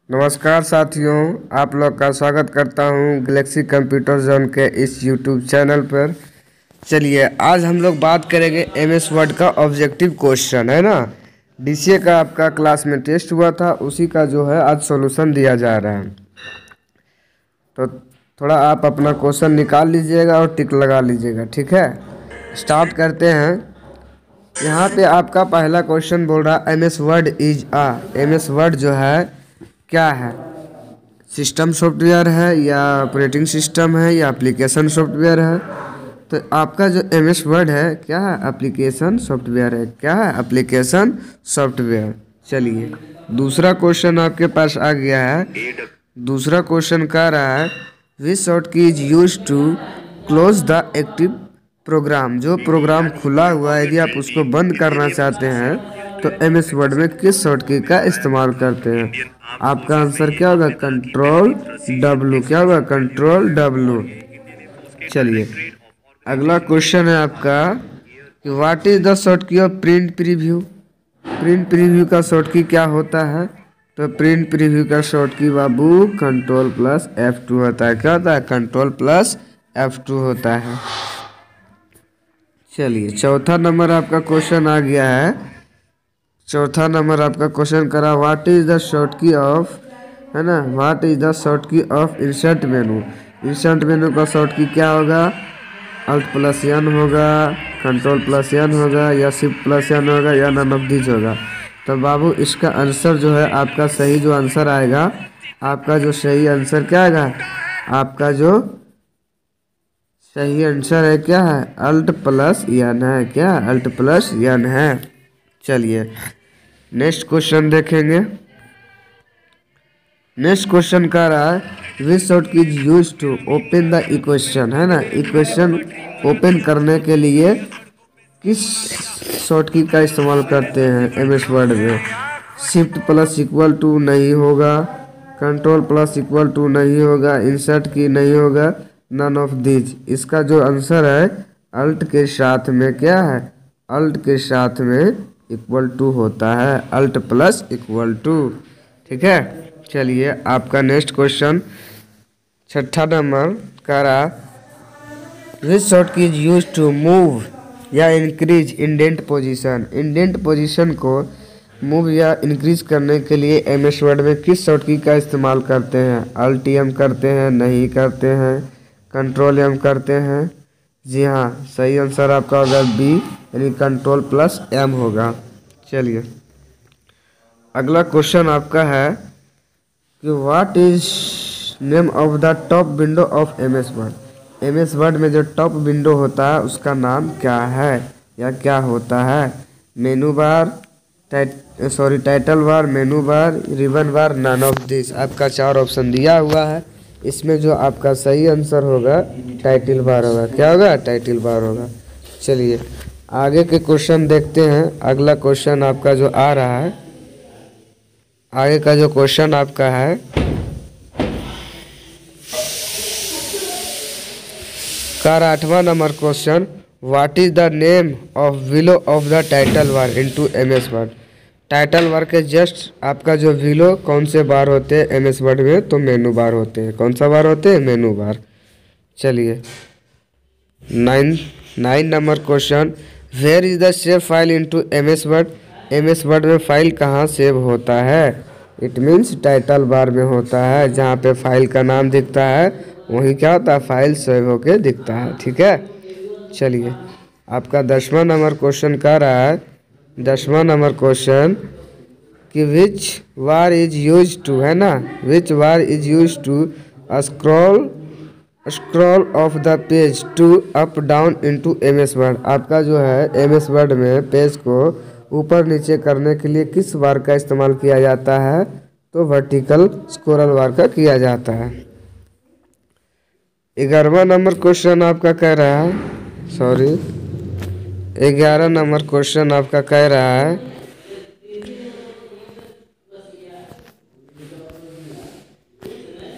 नमस्कार साथियों, आप लोग का स्वागत करता हूं गैलेक्सी कंप्यूटर जोन के इस यूट्यूब चैनल पर। चलिए आज हम लोग बात करेंगे एमएस वर्ड का ऑब्जेक्टिव क्वेश्चन, है ना। डीसीए का आपका क्लास में टेस्ट हुआ था, उसी का जो है आज सॉल्यूशन दिया जा रहा है। तो थोड़ा आप अपना क्वेश्चन निकाल लीजिएगा और टिक लगा लीजिएगा, ठीक है। स्टार्ट करते हैं। यहाँ पे आपका पहला क्वेश्चन बोल रहा है MS word is MS word जो है क्या है, सिस्टम सॉफ्टवेयर है या ऑपरेटिंग सिस्टम है या एप्लीकेशन सॉफ्टवेयर है। तो आपका जो एमएस वर्ड है क्या है, एप्लीकेशन सॉफ्टवेयर है। क्या है, एप्लीकेशन सॉफ्टवेयर। चलिए दूसरा क्वेश्चन आपके पास आ गया है। दूसरा क्वेश्चन कह रहा है which short key is use to close the active program. जो प्रोग्राम खुला हुआ है यदि आप उसको बंद करना चाहते हैं तो एमएस वर्ड में किस शॉर्ट की का इस्तेमाल करते हैं। आपका आंसर क्या होगा, कंट्रोल डब्लू। क्या होगा, कंट्रोल डब्लू। चलिए अगला क्वेश्चन है आपका कि what is the short key of print preview. Print preview का शॉर्ट की क्या होता है, तो प्रिंट प्रीव्यू का शॉर्ट की बाबू कंट्रोल प्लस F2 होता है। क्या होता है, कंट्रोल प्लस F2 होता है। चलिए चौथा नंबर आपका क्वेश्चन आ गया है। चौथा नंबर आपका क्वेश्चन करा what is the short key of, है ना, what is the short key of insert menu. Insert मेनू का शॉर्ट की क्या होगा, अल्ट प्लस एन होगा, कंट्रोल प्लस एन होगा या शिफ्ट प्लस एन होगा या नन ऑफ दीज होगा। तो बाबू इसका आंसर जो है आपका सही जो आंसर आएगा, आपका जो सही आंसर क्या आएगा, आपका जो सही आंसर है क्या है, अल्ट प्लस एन है। क्या, अल्ट प्लस एन है। चलिए नेक्स्ट क्वेश्चन देखेंगे। नेक्स्ट क्वेश्चन कह रहा है which short key is use to open the equation, है ना। इक्वेशन ओपन करने के लिए किस शॉर्ट की का इस्तेमाल करते हैं एमएस वर्ड में। शिफ्ट प्लस इक्वल टू नहीं होगा, कंट्रोल प्लस इक्वल टू नहीं होगा, इंसर्ट की नहीं होगा, नन ऑफ दीज। इसका जो आंसर है अल्ट के साथ में क्या है, अल्ट के साथ में इक्वल टू होता है, अल्ट प्लस इक्वल टू, ठीक है। चलिए आपका नेक्स्ट क्वेश्चन छठा नंबर कह रहा विच short key is use to move या increase indent position. Indent position को मूव या इंक्रीज करने के लिए एमएस वर्ड में किस शॉर्ट की का इस्तेमाल करते हैं। अल्ट एम करते हैं, नहीं करते हैं, कंट्रोल एम करते हैं। जी हाँ, सही आंसर आपका होगा बी, यानी कंट्रोल प्लस एम होगा। चलिए अगला क्वेश्चन आपका है कि what is name of the top window of MS Word. MS Word में जो टॉप विंडो होता है उसका नाम क्या है या क्या होता है। Menu bar, title bar, menu bar, ribbon bar, none of this. आपका 4 ऑप्शन दिया हुआ है, इसमें जो आपका सही आंसर होगा टाइटल बार होगा। क्या होगा, टाइटल बार होगा। चलिए आगे के क्वेश्चन देखते हैं। अगला क्वेश्चन आपका जो आ रहा है, आगे का जो क्वेश्चन आपका है कार 8वां number question what is the name of below of the title bar into MS Word. Title bar के जस्ट आपका जो विलो कौन से बार होते हैं एमएस वर्ड में, तो मेनू बार होते हैं। कौन सा बार होते हैं, मेनू बार। चलिए 9 number question where is the save file into MS Word. MS Word में फाइल कहाँ सेव होता है, इट मीन्स टाइटल बार में होता है। जहाँ पे फाइल का नाम दिखता है वहीं क्या होता है, फाइल सेव होके दिखता है, ठीक है। चलिए आपका 10वां नंबर क्वेश्चन कह रहा है, 10वां नंबर क्वेश्चन कि which bar is use to, है ना, which bar is use to scroll of the page to up down into MS Word. आपका जो है एमएस वर्ड में पेज को ऊपर नीचे करने के लिए किस बार का इस्तेमाल किया जाता है, तो वर्टिकल स्क्रॉल बार का किया जाता है। 11वां नंबर क्वेश्चन आपका कह रहा है, 11 नंबर क्वेश्चन आपका कह रहा है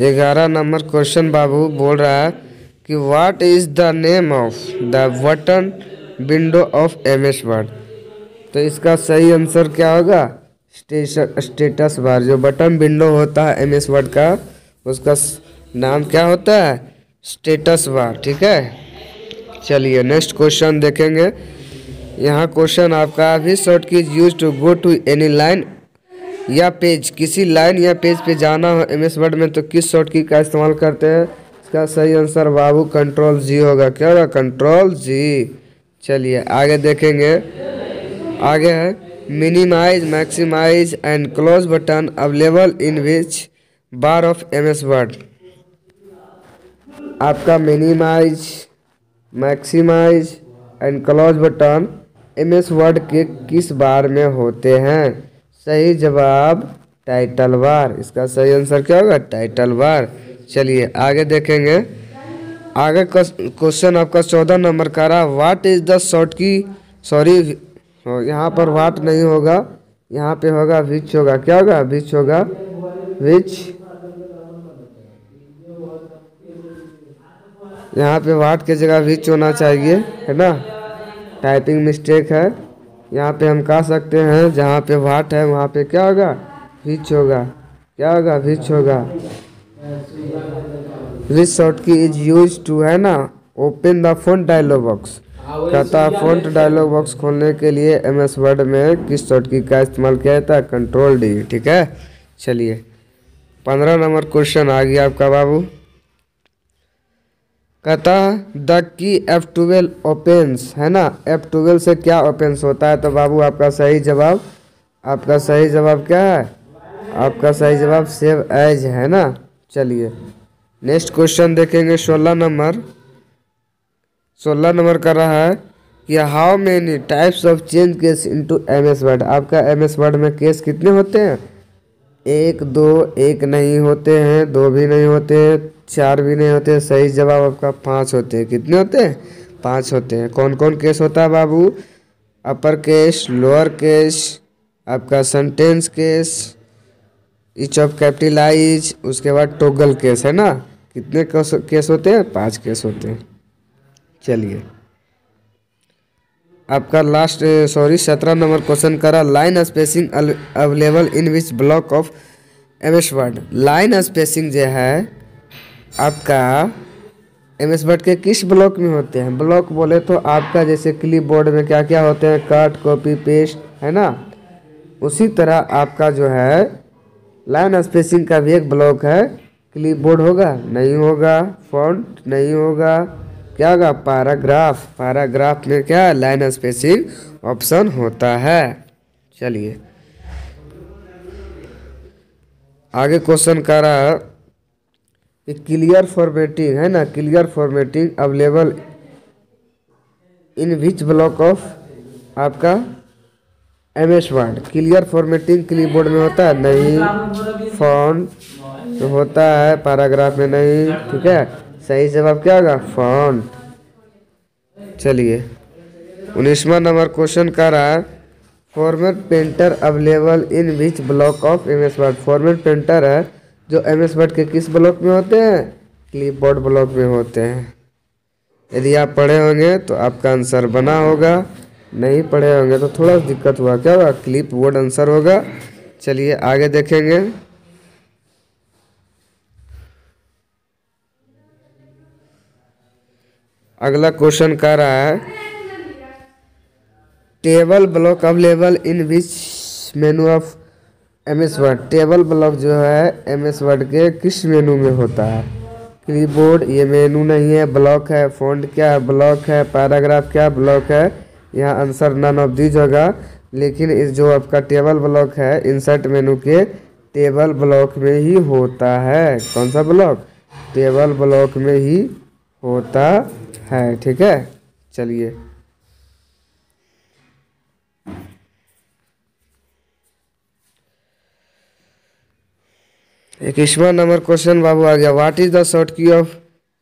11 नंबर क्वेश्चन बाबू बोल रहा है कि what is the name of the button window of MS word. तो इसका सही आंसर क्या होगा, स्टेटस बार, जो बटन विंडो होता है एमएस वर्ड का, उसका नाम क्या होता है? Status bar. ठीक है, चलिए नेक्स्ट क्वेश्चन देखेंगे। यहाँ क्वेश्चन आपका this shortcut use to go to any line या पेज, किसी लाइन या पेज पे जाना हो एमएस वर्ड में तो किस शॉर्टकट का इस्तेमाल करते हैं? इसका सही आंसर बाबू कंट्रोल जी होगा। क्या होगा? Control G. चलिए आगे देखेंगे। आगे है minimize, maximize and close button available in which bar of MS Word. आपका minimize, maximize and close button MS Word के किस बार में होते हैं? सही जवाब टाइटल बार। इसका सही आंसर क्या होगा? Title bar. चलिए आगे देखेंगे। आगे का क्वेश्चन आपका 14 नंबर का रहा, व्हाट इज द शॉर्ट की, सॉरी यहाँ पर व्हाट नहीं होगा, यहाँ पे होगा विच होगा। क्या होगा? विच होगा, विच। यहाँ पे व्हाट की जगह विच होना चाहिए, है ना, टाइपिंग मिस्टेक है। यहाँ पे हम कह सकते हैं जहाँ पे व्हाट है वहाँ पे क्या होगा? विच होगा। क्या होगा? विच होगा। Which short key is use to, है ना, open the font dialog box. कहता है फ़ॉन्ट डायलॉग बॉक्स खोलने के लिए एमएस वर्ड में किस शॉर्ट की का इस्तेमाल किया जाता है? Control D. ठीक है, चलिए 15 नंबर क्वेश्चन आ गया आपका बाबू। कहता द की F12 ओपन्स, है ना, F12 से क्या ओपन्स होता है? तो बाबू आपका सही जवाब, आपका सही जवाब क्या है? आपका सही जवाब सेव एज है ना। चलिए नेक्स्ट क्वेश्चन देखेंगे। 16 नंबर का रहा है कि how many types of change case into MS Word. आपका एमएस वर्ड में केस कितने होते हैं? 1, 2, 1 नहीं होते हैं, 2 भी नहीं होते हैं, 4 भी नहीं होते हैं। सही जवाब आपका 5 होते हैं। कितने होते हैं? 5 होते हैं। कौन कौन केस होता है बाबू? अपर केस, लोअर केस, आपका sentence case, each of capitalize, उसके बाद टोगल केस, है ना। कितने केस होते हैं? 5 केस होते हैं। चलिए आपका लास्ट 17 नंबर क्वेश्चन करा, line spacing available in which block of MS word. Line spacing जो है आपका एमएस वर्ड के किस ब्लॉक में होते हैं? ब्लॉक बोले तो आपका जैसे क्लिप बोर्ड में क्या क्या होते हैं? कट, कॉपी, पेस्ट, है ना। उसी तरह आपका जो है लाइन स्पेसिंग का भी एक ब्लॉक है। क्लिप बोर्ड होगा? नहीं होगा। फॉन्ट नहीं होगा। क्या होगा? पैराग्राफ। पैराग्राफ में क्या लाइन स्पेसिंग ऑप्शन होता है। चलिए आगे क्वेश्चन कर रहा है क्लियर फॉर्मेटिंग, है ना, clear formatting available in which block of आपका MS Word. Clear formatting clipboard में होता है? नहीं। फॉन्ट तो होता है, पैराग्राफ में नहीं। ठीक है, सही जवाब क्या होगा? फॉन्ट। चलिए 19वां नंबर क्वेश्चन कर रहा है format painter available in which block of MS word. Format painter है जो एमएस वर्ड के किस ब्लॉक में होते हैं? क्लिपबोर्ड ब्लॉक में होते हैं। यदि आप पढ़े होंगे तो आपका आंसर बना होगा, नहीं पढ़े होंगे तो थोड़ा दिक्कत हुआ। क्या होगा? क्लिपबोर्ड आंसर होगा। चलिए आगे देखेंगे। अगला क्वेश्चन कह रहा है table block available in which menu of MS word. Table block जो है एमएस वर्ड के किस मेनू में होता है? क्लिपबोर्ड ये मेनू नहीं है, ब्लॉक है। फॉन्ट क्या है? ब्लॉक है। पैराग्राफ क्या? ब्लॉक है। यहाँ आंसर नन ऑफ दीज होगा। लेकिन इस जो आपका टेबल ब्लॉक है इंसर्ट मेनू के टेबल ब्लॉक में ही होता है। कौन सा ब्लॉक? टेबल ब्लॉक में ही होता है। ठीक है, चलिए 21वां नंबर क्वेश्चन बाबू आ गया। What is the short key of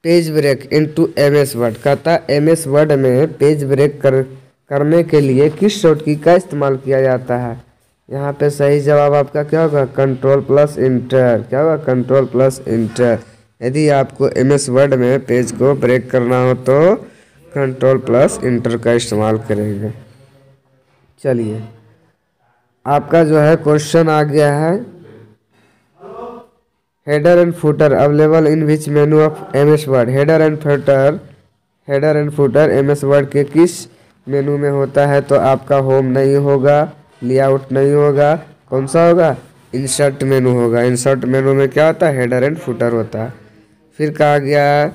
page break into MS Word. कहता एमएस वर्ड में पेज ब्रेक करने के लिए किस शॉर्ट की का इस्तेमाल किया जाता है? यहाँ पे सही जवाब आपका क्या होगा? Control plus inter. क्या होगा? Control plus inter. यदि आपको एमएस वर्ड में पेज को ब्रेक करना हो तो कंट्रोल प्लस इंटर का इस्तेमाल करेंगे। चलिए आपका जो है क्वेश्चन आ गया है, header and footer available in which menu of M S Word. Header and footer M S Word के किस मेनू में होता है? तो आपका होम नहीं होगा, लेआउट नहीं होगा, कौन सा होगा? इंसर्ट मेनू होगा। इंसर्ट मेनू में क्या होता है? हेडर एंड फुटर होता है। फिर कहा गया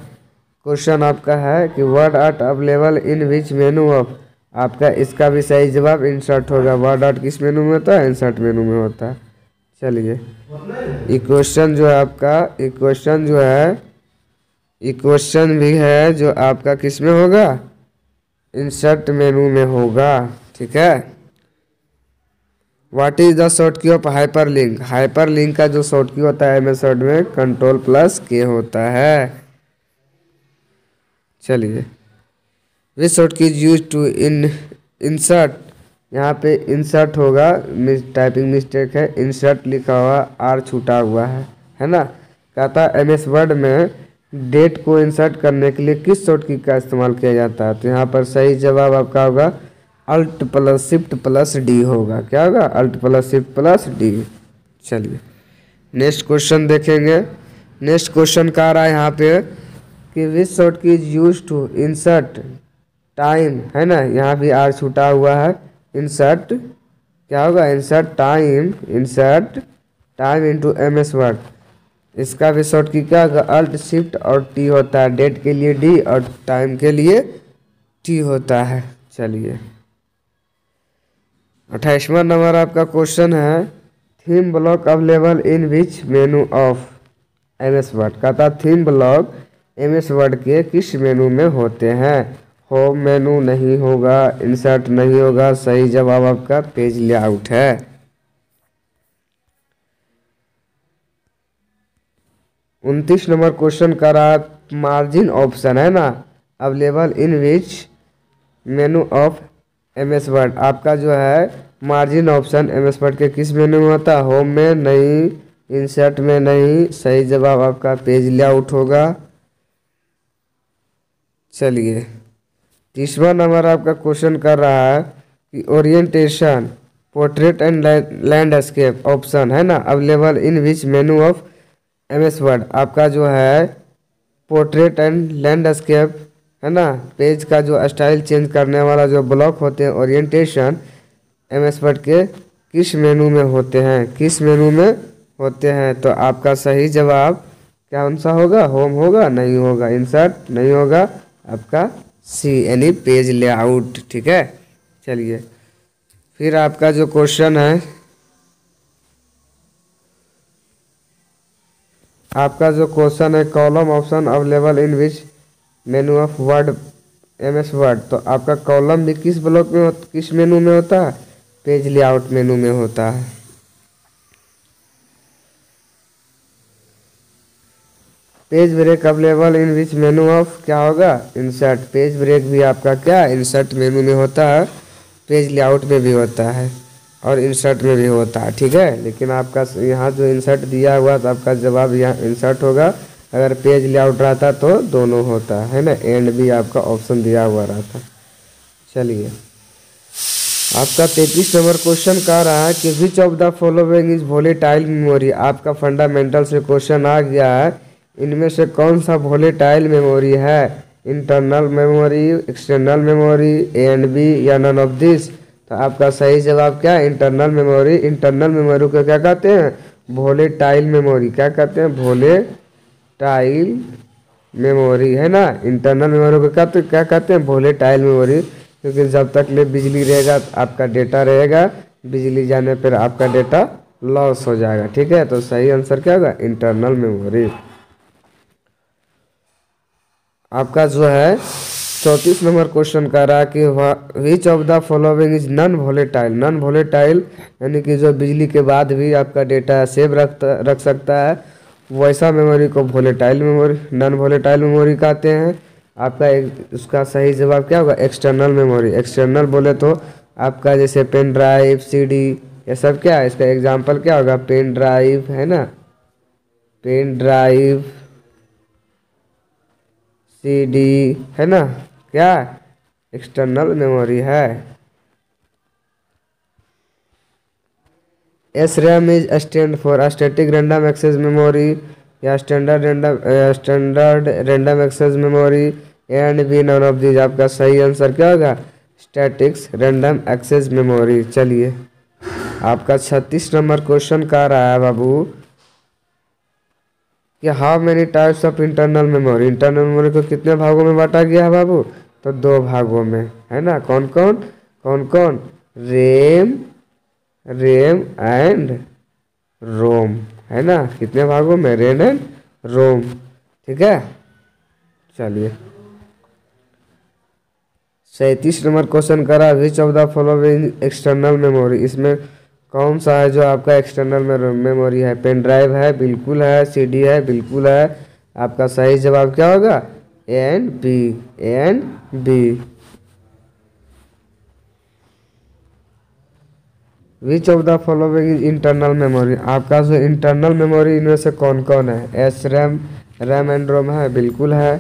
क्वेश्चन आपका है कि word art available in which menu of. आपका इसका भी सही जवाब इंसर्ट होगा। वर्ड आर्ट किस मेनू में होता है? इंसर्ट मेनू में होता है। चलिए, इक्वेशन जो है आपका, इक्वेशन भी है जो आपका किस में होगा? इंसर्ट मेनू में होगा। ठीक है। What is the short key of hyperlink? Hyperlink का जो शॉर्ट की होता है एमएस वर्ड में Ctrl+K होता है। चलिए, विच शॉर्ट की यूज टू इंसर्ट। यहाँ पे इंसर्ट होगा, टाइपिंग मिस्टेक है, इंसर्ट लिखा हुआ, आर छूटा हुआ है ना। कहता है एमएस वर्ड में डेट को इंसर्ट करने के लिए किस शॉर्ट की का इस्तेमाल किया जाता है? तो यहाँ पर सही जवाब आपका होगा Alt+Shift+D होगा। क्या होगा? Alt+Shift+D। चलिए, नेक्स्ट क्वेश्चन देखेंगे। नेक्स्ट क्वेश्चन का आ रहा है यहाँ पे कि which short key is use to insert time, है ना। यहाँ भी आर छूटा हुआ है। इंसर्ट क्या होगा? Insert time into MS word. इसका भी शॉर्ट की क्या होगा? Alt+Shift और टी होता है। डेट के लिए डी और टाइम के लिए टी होता है। चलिए, 28वां नंबर आपका क्वेश्चन है, theme block available in which menu of MS Word. कहता थीम ब्लॉक एमएस वर्ड के किस मेनू में होते हैं? होम मेनू नहीं होगा, इंसर्ट नहीं होगा, सही जवाब आपका पेज लेआउट है। 29 नंबर क्वेश्चन का रहा, मार्जिन ऑप्शन है ना available in which menu of MS Word. आपका जो है मार्जिन ऑप्शन एमएस वर्ड के किस मेनू में होता है? होम में नहीं, इंसर्ट में नहीं, सही जवाब आपका पेज लेआउट होगा। चलिए, 30वां नंबर आपका क्वेश्चन कर रहा है कि orientation portrait and landscape option है ना available in which menu of MS Word. आपका जो है पोर्ट्रेट एंड लैंडस्केप है ना, पेज का जो स्टाइल चेंज करने वाला जो ब्लॉक होते हैं ओरिएंटेशन एमएस वर्ड के किस मेनू में होते हैं? किस मेनू में होते हैं? तो आपका सही जवाब कौन सा होगा? होम होगा, नहीं होगा, इंसर्ट नहीं होगा, आपका सी यानी पेज लेआउट। ठीक है। चलिए, फिर आपका जो क्वेश्चन है, column option available in which menu of word MS word. तो आपका कॉलम भी किस ब्लॉक में किस मेनू में होता है? पेज लेआउट मेनू में होता है। Page break available in which menu of क्या होगा? इंसर्ट। पेज ब्रेक भी आपका क्या इंसर्ट मेनू में होता है, पेज लेआउट में भी होता है और इंसर्ट में भी होता है। ठीक है, लेकिन आपका यहाँ जो इंसर्ट दिया हुआ तो आपका जवाब यहाँ इंसर्ट होगा। अगर पेज लेआउट रहता तो दोनों होता है ना, एंड भी आपका ऑप्शन दिया हुआ रहता। चलिए, आपका 33 नंबर क्वेश्चन कह रहा है कि which of the following is volatile memory. आपका फंडामेंटल से क्वेश्चन आ गया है, इनमें से कौन सा वोलेटाइल मेमोरी है? Internal memory, external memory, A and B या नन ऑफ दिस। तो आपका सही जवाब क्या है? Internal memory. इंटरनल मेमोरी को क्या कहते हैं? Volatile memory. क्या कहते हैं? वोलेटाइल मेमोरी, है ना। इंटरनल मेमोरी को क्या कहते हैं? Volatile memory. क्योंकि जब तक ले बिजली रहेगा आपका डेटा रहेगा, बिजली जाने पर आपका डेटा लॉस हो जाएगा। ठीक है, तो सही आंसर क्या होगा? Internal memory. आपका जो है 34 नंबर क्वेश्चन कह रहा है कि which of the following is non volatile. Non volatile यानी कि जो बिजली के बाद भी आपका डेटा सेव रख सकता है, वैसा मेमोरी को volatile memory, non volatile memory कहते हैं। आपका उसका सही जवाब क्या होगा? External memory. एक्सटर्नल बोले तो आपका जैसे पेन ड्राइव, सीडी, ये सब क्या है? इसका एग्जाम्पल क्या होगा? पेन ड्राइव, है ना, पेन ड्राइव, सीडी, है ना, क्या एक्सटर्नल मेमोरी है। SRAM is stand for static random access memory या standard random access memory, and B none of these. आपका सही आंसर क्या होगा? Statics random access memory. चलिए आपका 36 नंबर क्वेश्चन कह रहा है बाबू कि how many types of internal memory. Internal memory को कितने भागों में बांटा गया है बाबू? तो 2 भागों में, है ना। कौन कौन? रेम एंड रोम, है ना। कितने भागों में? रैम एंड रोम, ठीक है। चलिए 37 नंबर क्वेश्चन करा, विच of the following external memory. इसमें कौन सा है जो आपका एक्सटर्नल मेमोरी है? पेन ड्राइव है, बिल्कुल है। CD है, बिल्कुल है। आपका सही जवाब क्या होगा? A and B. Which of the following is internal memory. आपका जो इंटरनल मेमोरी इनमें से कौन कौन है? SRAM, रैम एंड रोम है, बिल्कुल है।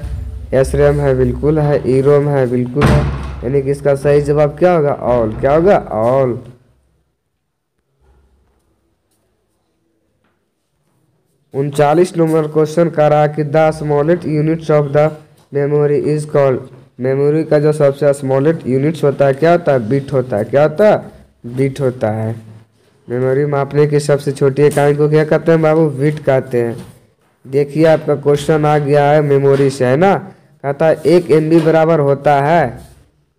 SRAM है, बिल्कुल है। EROM है, बिल्कुल है। यानी कि इसका सही जवाब क्या होगा? ऑल। क्या होगा? ऑल। 39 नंबर क्वेश्चन कह रहा कि the smallest units of the memory is called. Memory का जो सबसे स्मॉलेस्ट यूनिट्स होता है क्या होता है? बिट होता है। क्या होता है? बिट होता है। मेमोरी मापने की सबसे छोटी इकाई को क्या कहते हैं बाबू? बिट कहते हैं। देखिए आपका क्वेश्चन आ गया है मेमोरी से, है ना। कहता है 1 MB बराबर होता है,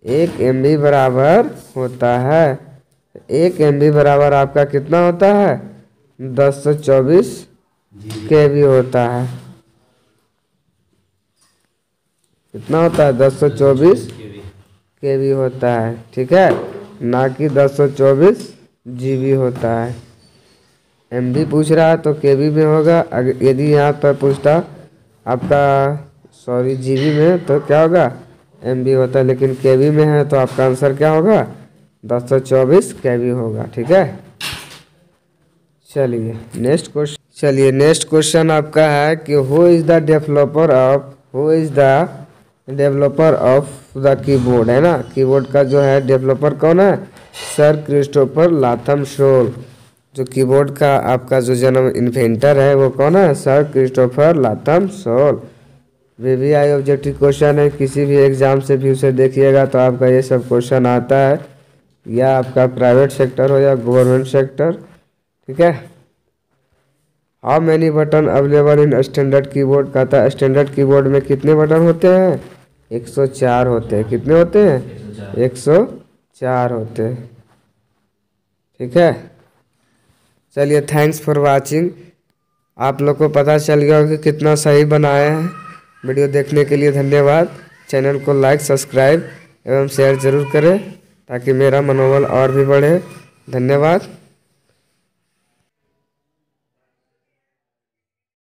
1 MB बराबर होता है। 1 MB बराबर आपका कितना होता है? 1024 KB होता है। कितना होता है? 1024 KB होता है, ठीक है, ना कि 1024 GB होता है। MB पूछ रहा है तो KB में होगा। यदि यहाँ पर पूछता आपका GB में तो क्या होगा? MB होता है। लेकिन KB में है तो आपका आंसर क्या होगा? 1024 KB होगा, ठीक है। चलिए नेक्स्ट क्वेश्चन आपका है कि who is the developer of the keyboard, है ना। कीबोर्ड का जो है डेवलपर कौन है? Sir Christopher Latham Sholes. जो कीबोर्ड का आपका जो जन्म इन्वेंटर है वो कौन है? Sir Christopher Latham Sholes. VVI objective question है, किसी भी एग्जाम से भी उसे देखिएगा तो आपका ये सब क्वेश्चन आता है, या आपका प्राइवेट सेक्टर हो या गवर्नमेंट सेक्टर, ठीक है। How many button available in standard keyboard. कहता है स्टैंडर्ड कीबोर्ड में कितने बटन होते हैं? 104 होते हैं। कितने होते हैं? 104 होते हैं, ठीक है। चलिए थैंक्स फॉर वाचिंग। आप लोग को पता चल गया कि कितना सही बनाया है। वीडियो देखने के लिए धन्यवाद। चैनल को लाइक, सब्सक्राइब एवं शेयर जरूर करें ताकि मेरा मनोबल और भी बढ़े। धन्यवाद।